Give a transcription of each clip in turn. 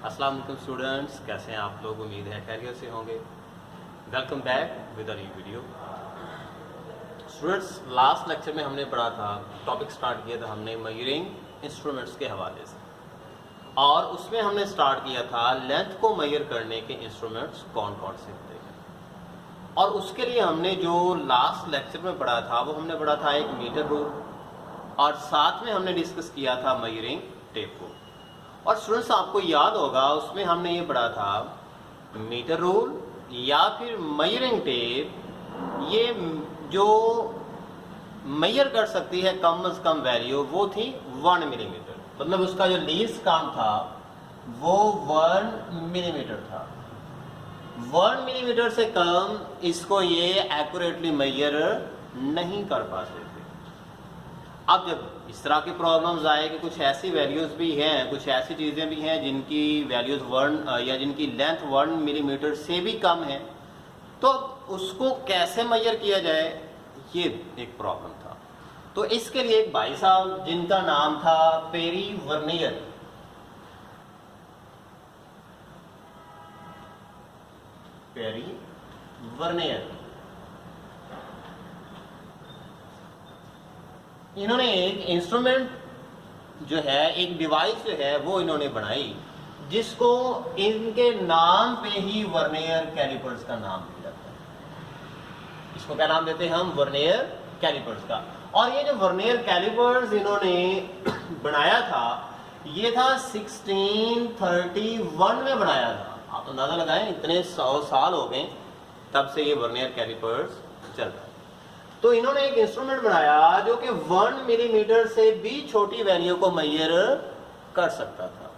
अस्सलाम वालेकुम स्टूडेंट्स, कैसे हैं आप लोग? उम्मीद है खैरियत से होंगे। Welcome back with a new video. Students, last lecture में हमने पढ़ा था, टॉपिक स्टार्ट किया था हमने मेजरिंग इंस्ट्रूमेंट्स के हवाले से, और उसमें हमने स्टार्ट किया था लेंथ को मेजर करने के इंस्ट्रूमेंट्स कौन कौन से होते हैं। और उसके लिए हमने जो लास्ट लेक्चर में पढ़ा था वो हमने पढ़ा था एक मीटर रूल, और साथ में हमने डिस्कस किया था मेजरिंग टेप को। और स्टूडेंट्स, आपको याद होगा उसमें हमने ये पढ़ा था मीटर रूल या फिर मेजरिंग टेप, ये जो मेजर कर सकती है कम से कम वैल्यू वो थी 1 मिलीमीटर। मतलब उसका जो लीस्ट काउंट था वो 1 मिलीमीटर था। 1 मिलीमीटर से कम इसको ये एक्यूरेटली मेजर नहीं कर पाते थे। अब जब इस तरह की प्रॉब्लम्स आए कि कुछ ऐसी वैल्यूज़ भी हैं, कुछ ऐसी चीज़ें भी हैं जिनकी वैल्यूज़ 1 या जिनकी लेंथ 1 मिलीमीटर से भी कम है, तो उसको कैसे मेजर किया जाए, ये एक प्रॉब्लम था। तो इसके लिए एक भाई साहब जिनका नाम था पेरी वर्नियर, पेरी वर्नियर, इन्होंने एक इंस्ट्रूमेंट जो है, एक डिवाइस जो है वो इन्होंने बनाई, जिसको इनके नाम पे ही वर्नियर कैलिपर्स का नाम दिया जाता है। इसको क्या नाम देते हैं हम? वर्नियर कैलिपर्स का। और ये जो वर्नियर कैलिपर्स इन्होंने बनाया था, ये था 1631 में बनाया था। आप अंदाजा लगाएं, इतने 100 साल हो गए तब से ये वर्नियर कैलिपर्स चल रहा है। तो इन्होंने एक इंस्ट्रूमेंट बनाया जो कि 1 मिलीमीटर से भी छोटी वैल्यू को मेजर कर सकता था।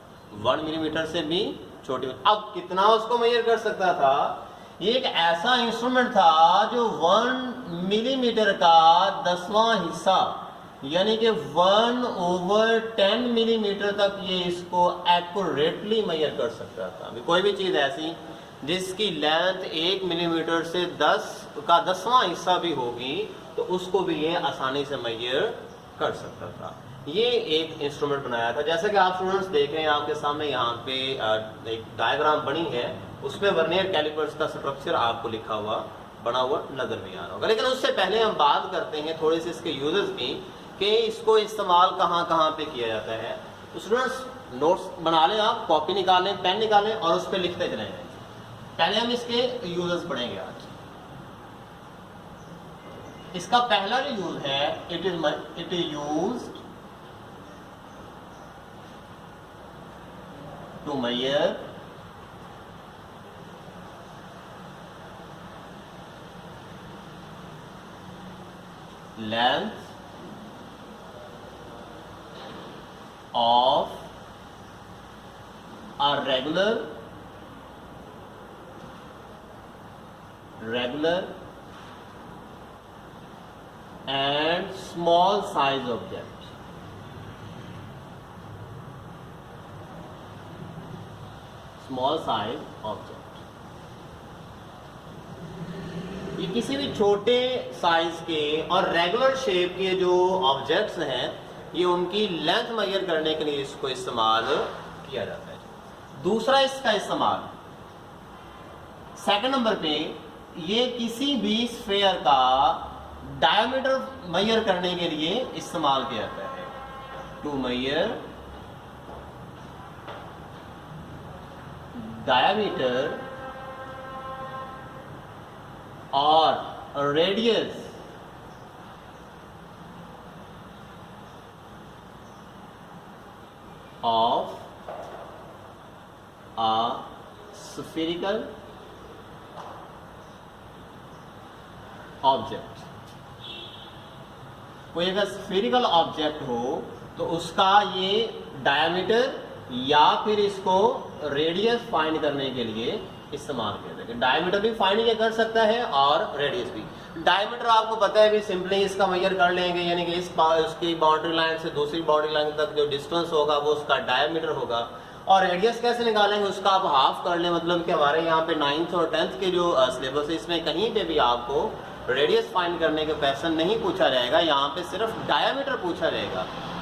1 मिलीमीटर से भी छोटी। अब कितना उसको मेजर कर सकता था? ये एक ऐसा इंस्ट्रूमेंट था जो 1 मिलीमीटर का 10वां हिस्सा, यानी कि 1/10 मिलीमीटर तक ये इसको एक्यूरेटली मेजर कर सकता था। अभी कोई भी चीज़ ऐसी जिसकी लेंथ 1 मिलीमीटर से 10 का 10वां हिस्सा भी होगी, तो उसको भी ये आसानी से मेजर कर सकता था। ये एक इंस्ट्रूमेंट बनाया था। जैसा कि आप स्टूडेंट्स देख रहे हैं, आपके सामने यहाँ पे एक डायग्राम बनी है, उसमें वर्नियर कैलिपर्स का स्ट्रक्चर आपको लिखा हुआ बना हुआ नजर भी आ रहा होगा। लेकिन उससे पहले हम बात करते हैं थोड़े से इसके यूजेस की, कि इसको इस्तेमाल कहाँ कहाँ पे किया जाता है। तो स्टूडेंट्स, नोट्स बना लें, आप कॉपी निकालें, पेन निकालें और उस पर लिखते चले जाएं। पहले हम इसके यूजेस पढ़ेंगे आज। इसका पहला जो यूज है, it is used to measure length of a regular and small size object. Small size object, ये किसी भी छोटे साइज के और रेगुलर शेप के जो ऑब्जेक्ट्स हैं, ये उनकी लेंथ मेजर करने के लिए इसको इस्तेमाल किया जाता है। दूसरा इसका इस्तेमाल, सेकंड नंबर पे, ये किसी भी स्फीयर का डायमीटर मेजर करने के लिए इस्तेमाल किया जाता है। टू मेजर डायमीटर और radius of a spherical object। कोई अगर स्फेरिकल ऑब्जेक्ट हो तो उसका ये डायमीटर या फिर इसको रेडियस फाइंड करने के लिए इस्तेमाल किया जाएगा। डायमीटर भी फाइंड कर सकता है और रेडियस भी। डायमीटर आपको पता है भी, सिंपली इसका मेजर कर लेंगे, यानी कि उसकी बाउंड्री लाइन से दूसरी बाउंड्री लाइन तक जो डिस्टेंस होगा वो उसका डायमीटर होगा। और रेडियस कैसे निकालेंगे, उसका आप हाफ कर लें। मतलब कि हमारे यहाँ पे 9th और 10th के जो सिलेबस है, इसमें कहीं पे भी आपको रेडियस फाइंड करने का क्वेश्चन नहीं पूछा जाएगा, यहाँ पे सिर्फ डायमीटर पूछा जाएगा।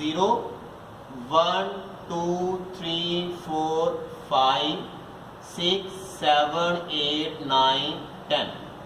0 1 2 3 4 5 6 7 8 9 10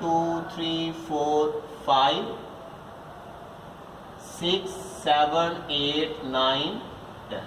2 3 4 5 6 7 8 9 10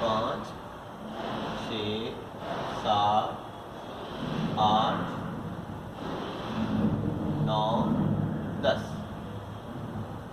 5 6 7 8 9 10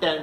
10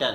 10،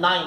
9،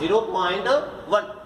0.1۔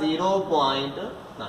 0.9۔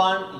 1،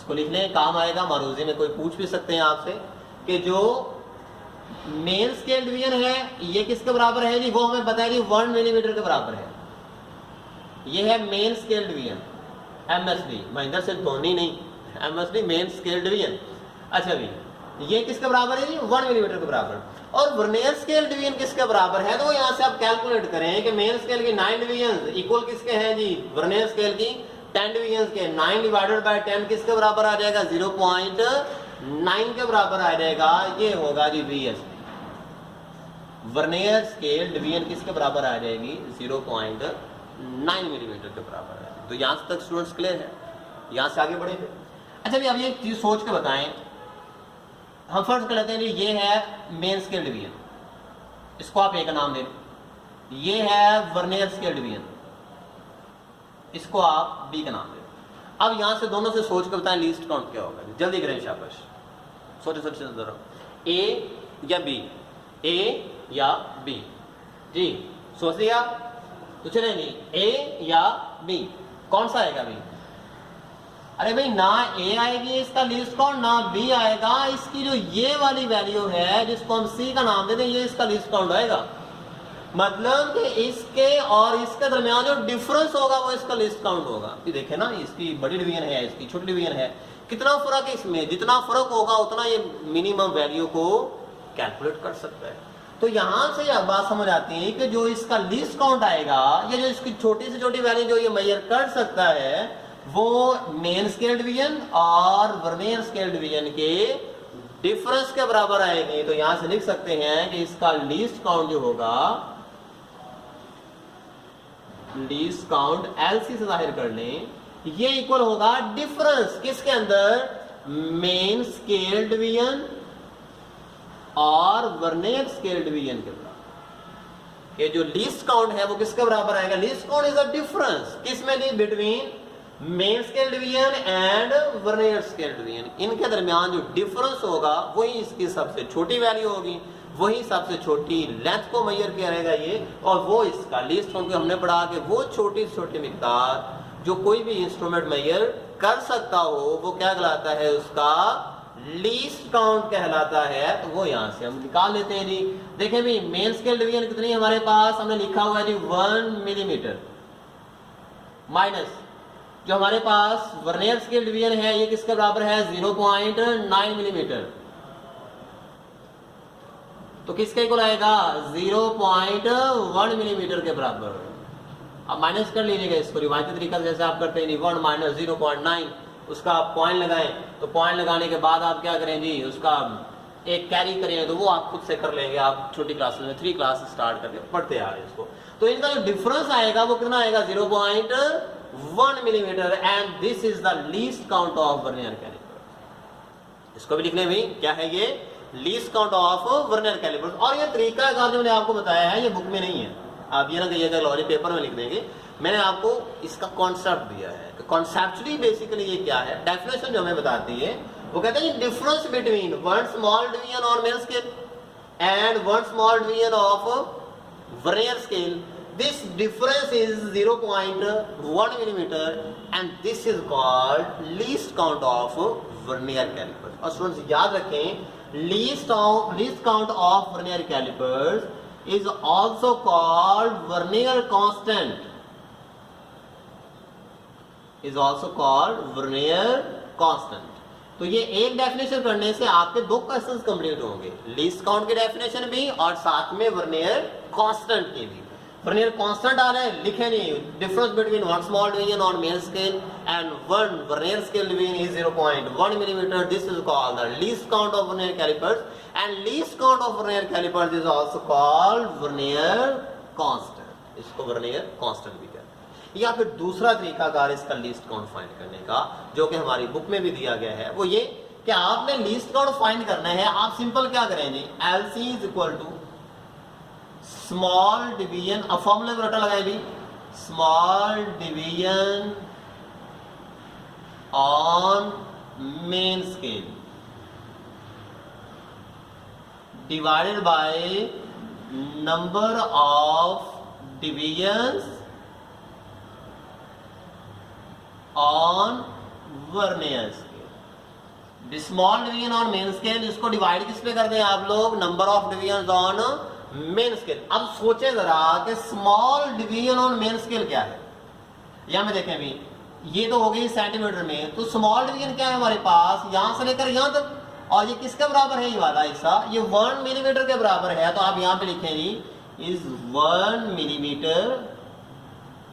इसको लिख लें, काम आएगा, मारूजी में कोई पूछ भी सकते हैं आपसे कि जो मेन स्केल डिवीजन है ये किसके बराबर है जी, वो हमें पता है जी 1 मिलीमीटर के बराबर है। ये है main scale division, MSD, Mahendra Singh Dhoni नहीं, एमएसडी मेन स्केल डिवीजन। अच्छा भी ये किसके बराबर है जी, 1 मिलीमीटर के बराबर। और वर्नियर स्केल डिवीजन किसके बराबर है, तो यहाँ से आप कैलकुलेट करें कि मेन स्केल की 9 डिवीजन इक्वल किसके हैं जी, वर्नियर स्केल की 10 डिवीजन के। 9 डिवाइडेड बाय 10 किसके बराबर आ जाएगा, 0.9 के बराबर आ जाएगा। ये होगा जी VS। वर्नियर स्केल डिवीजन किसके बराबर आ जाएगी, 0.9 मिलीमीटर के बराबर है। तो यहाँ तक स्टूडेंट्स क्लियर है, यहाँ से आगे बढ़ेंगे। अच्छा भी अब ये चीज सोच के बताएं, हम फर्ज कर लेते हैं जी ये है मेन स्केल डिवीजन, इसको आप ए का नाम दे दें। ये है वर्नियर स्केल डिवीजन, इसको आप बी का नाम दे। अब यहां से दोनों से सोच के बताएं लीस्ट काउंट क्या होगा, जल्दी करें शाबाश, सोचे सोचे जरा, ए या बी, ए या बी जी, सोच लिया तो चले नहीं, ए या बी कौन सा आएगा बी, अरे भाई ना ए आएगी इसका लीस्ट काउंट ना बी आएगा, इसकी जो ये वाली वैल्यू है जिसको हम सी का नाम देते हैं ये इसका लीस्ट काउंट आएगा। मतलब कि इसके और इसके दरमियान जो डिफरेंस होगा वो इसका लिस्ट काउंट होगा। देखे ना, इसकी बड़ी डिवीजन है, इसकी छोटी डिवीजन है, कितना फर्क है इसमें, जितना फर्क होगा उतना ये मिनिमम वैल्यू को कैलकुलेट कर सकता है। तो यहां से यह बात समझ आती है कि जो इसका लिस्ट काउंट आएगा, ये जो इसकी छोटी से छोटी वैल्यू जो ये मेजर कर सकता है वो मेन स्केल डिवीजन और वर्नियर स्केल डिवीजन के डिफरेंस के बराबर आएगी। तो यहां से लिख सकते हैं कि इसका लीस्ट काउंट जो होगा, लीस्ट काउंट एलसी से जाहिर कर लें, ये इक्वल होगा डिफरेंस किसके अंदर, मेन स्केल डिवीजन और वर्नियर स्केल डिवीजन के बराबर। ये जो लीस्ट काउंट है वो किसके बराबर आएगा, least count is a difference किसमें दी, between main scale division and vernier scale division. इनके दरमियान जो डिफरेंस होगा वही इसकी सबसे छोटी वैल्यू होगी, वही सबसे छोटी लेंथ को मेजर किया रहेगा ये, और वो इसका लीस्ट काउंट हमने पढ़ा कि वो छोटी से छोटी मिकदार जो कोई भी इंस्ट्रूमेंट मेजर कर सकता हो वो क्या कहलाता है, उसका लीस्ट काउंट कहलाता है। तो वो यहां से हम निकाल लेते हैं जी। देखें भी मेन स्केल डिवीजन कितनी है हमारे पास, हमने लिखा हुआ है जी 1 मिलीमीटर, माइनस जो हमारे पास वर्नियर स्केल डिवीजन है ये किसके बराबर है, 0.9 मिलीमीटर। तो किसके इक्वल आएगा, 0.1 मिलीमीटर के बराबर। अब माइनस कर लीजिएगा इसको रिवायती तरीका से, जैसे आप करते हैं 1 माइनस 0.9, उसका आप पॉइंट लगाएं, तो पॉइंट लगाने के बाद आप क्या करें जी, उसका एक कैरी करें, तो वो आप खुद से कर लेंगे, आप छोटी क्लासेस में 3 क्लास स्टार्ट करके पढ़ते आ रहे हैं इसको। तो इनका जो डिफरेंस आएगा वो कितना आएगा, 0.1 millimetre, and this is the least count of vernier calliper. इसको भी लिखने में क्या है, ये least count of vernier callipers. और ये तरीका कार जो मैंने आपको बताया है ये बुक में नहीं है, आप ये ना कहिएगा लॉरी पेपर में लिख देंगे, मैंने आपको इसका कॉन्सेप्ट दिया है। कॉन्सेप्चुअली बेसिकली ये क्या है, डेफिनेशन जो हमें बताती है वो कहते हैं difference between one small division on main scale and one small division of vernier scale, this difference is 0.1 millimeter and this is called least count of vernier calipers। और स्टूडेंट्स याद रखें least count of vernier calipers is also called vernier constant, is also called vernier constant। तो ये एक definition करने से आपके 2 questions complete होंगे, लीस्ट काउंट की डेफिनेशन भी और साथ में वर्नियर कांस्टेंट की भी। वर्नियर कांस्टेंट आ रहा है, लिखे नहीं, difference between one small division on main scale and one vernier scale division is 0.1 millimetre, this is called the least count of vernier callipers and least count of vernier callipers is also called vernier constant. इसको vernier constant भी कहते हैं। या फिर दूसरा तरीका car इसका least count find करने का जो कि हमारी बुक में भी दिया गया है वो ये कि आपने लीस्ट काउंट फाइंड करना है, आप सिंपल क्या करेंगे, LC is equal to small division, अब फॉर्मूला में रटा लगाए भी, small division on main scale divided by number of divisions on vernier scale. Small division on main scale, इसको डिवाइड किस पे करते हैं आप लोग, number of division on main scale. अब सोचें जरा कि small division on main scale क्या है। यहां में देखें अभी ये तो हो गई सेंटीमीटर में, तो स्मॉल डिवीजन क्या है हमारे पास, यहां से लेकर यहां तक, और ये किसके बराबर है, ये वाला हिस्सा ये 1 मिलीमीटर के बराबर है। तो आप यहां पे लिखें जी इज 1 मिलीमीटर।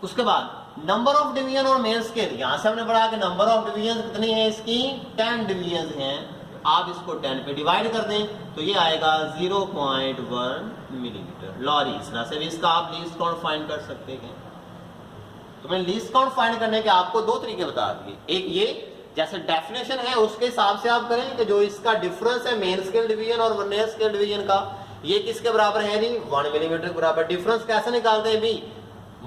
उसके बाद नंबर ऑफ डिवीजन और मेन स्केल, यहां से हमने पढ़ा कि नंबर ऑफ डिवीजन कितनी है इसकी, 10 डिवीजन हैं। आप इसको 10 पे डिवाइड कर दें तो ये आएगा 0.1 मिलीमीटर। लॉरी इस तरह से भी इसका आप लीस्ट काउंट फाइंड कर सकते हैं। तो मैं लीस्ट काउंट फाइंड करने के आपको दो तरीके बता दिए, एक ये जैसे डेफिनेशन है उसके हिसाब से आप करें कि जो इसका डिफरेंस है मेन स्केल डिवीजन और वर्नियर स्केल डिवीजन का, ये किसके बराबर है जी, 1 मिलीमीटर के बराबर। डिफरेंस कैसे निकालते हैं भी,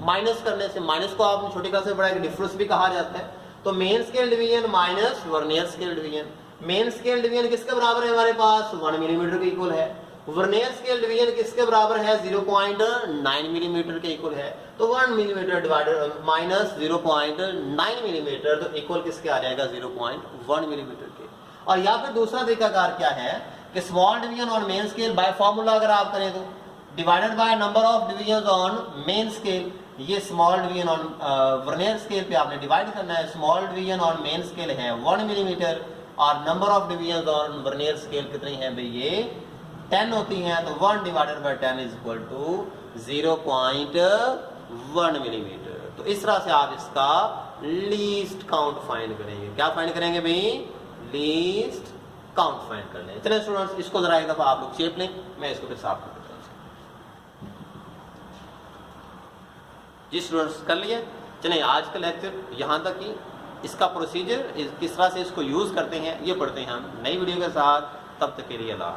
माइनस करने से। माइनस को आपने छोटी क्लास में पढ़ा है कि डिफरेंस भी कहा जाता है। तो main scale division minus vernier scale division, main scale division किसके बराबर है हमारे पास, 1 मिलीमीटर के इक्वल है। वर्नियर स्केल डिवीजन किसके बराबर है, 0.9 मिलीमीटर के इक्वल है। तो 1 मिलीमीटर डिवाइडेड माइनस 0.9 मिलीमीटर, तो इक्वल किसके आ जाएगा, 0.1 मिलीमीटर के। और या फिर दूसरा तरीकाकार क्या है कि स्मॉल डिवीजन और मेन स्केल बाय फॉर्मूला अगर आप करें तो divided by number of division on main scale, ये small division on vernier scale पे आपने डिवाइड करना है। Small division on main scale है 1 मिलीमीटर और number of division on vernier scale कितनी है भाई, ये 10 होती हैं। तो 1 divided by 10 is equal to 0.1 millimetre. तो इस तरह से आप इसका लीस्ट काउंट फाइंड करेंगे। क्या फाइंड करेंगे भाई, लीस्ट काउंट फाइंड कर लें। चलिए स्टूडेंट्स इसको जरा एक दफा आप लोग चेप लें, मैं इसको फिर साफ कर देता हूं। जी स्टूडेंट्स कर लिए। चलिए आज का लेक्चर यहाँ तक ही, इसका प्रोसीजर किस तरह से इसको यूज करते हैं ये पढ़ते हैं हम नई वीडियो के साथ। तब तक के लिए अल्लाह।